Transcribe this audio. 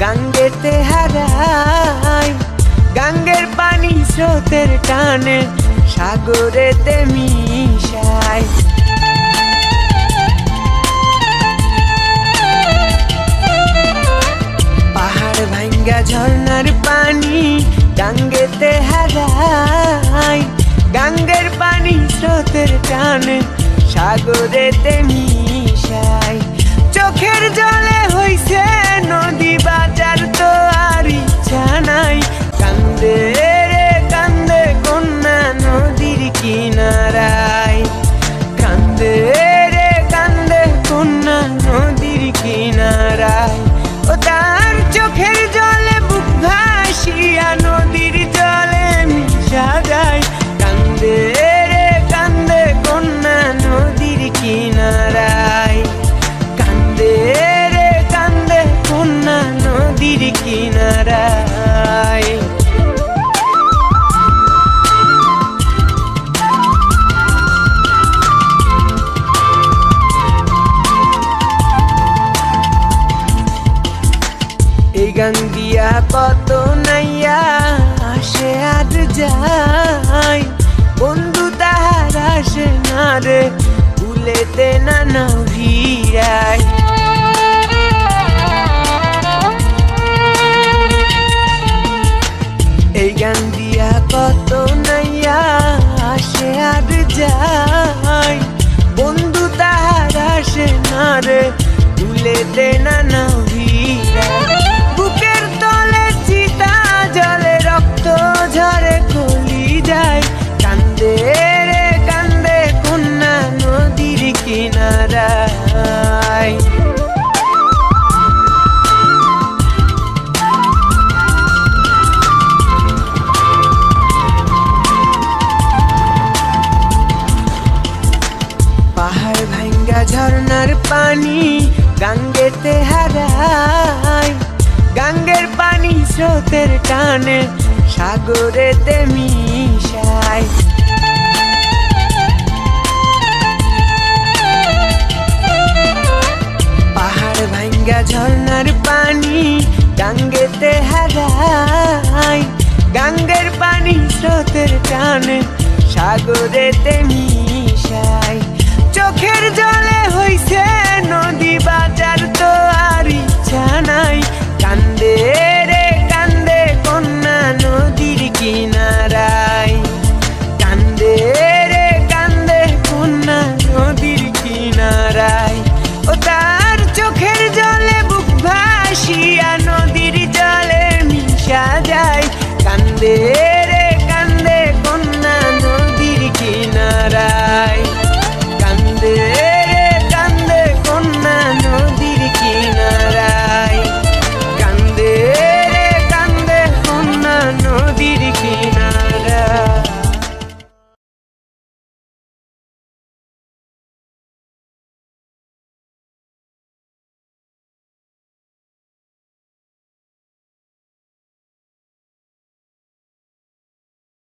গাঙ্গেতে হারাই। গাঙ্গের পানি স্রোতের টানে সাগরেতে মিশাই। পাহাড় ভাঙ্গা ঝর্ণার পানি গাঙ্গেতে হারাই। গাঙ্গের পানি স্রোতের টানে সাগরেতে মিশাই। চোখের জলে হইছে নদী বাজার তো আর ইচ্ছা নাই। কান্দে রে কান্দে কন্যা নদীর কিনারায়। কান্দে রে কান্দে কন্যা নদীর কিনারায়। ও তার চোখের জলে বুক ভাসিয়া নদীর জলে মিশা যায়। কান্দে রে কান্দে কন্যা নদীর কিনারায়। কান্দে রে কান্দে কন্যা নদীর কিনারায়। এই গান দিয়া কত নাইয়া আসে আর যায়। বন্ধু তাহার আসে না রে ভুলেতে না ভিড়ায়। এই গান দিয়া কত নাইয়া আসে আর যায়। বন্ধু তাহার আসে না রে ভুলেতে না ভিড়ায়। বুকের তলে চিতা জলে রক্ত ঝরে কলি যায়। কান্দে রে কান্দে কন্যা নদীর কিনারায়। পাহাড় ভাঙ্গা ঝর্ণার পানি গাঙ্গেতে হারাই। গাঙ্গের পানি স্রোতের টানে সাগরেতে মিশাই। পাহাড় ভাঙ্গা ঝর্ণার পানি গাঙ্গেতে হারাই। গাঙ্গের পানি স্রোতের টানে সাগরেতে মিশাই। চোখের জল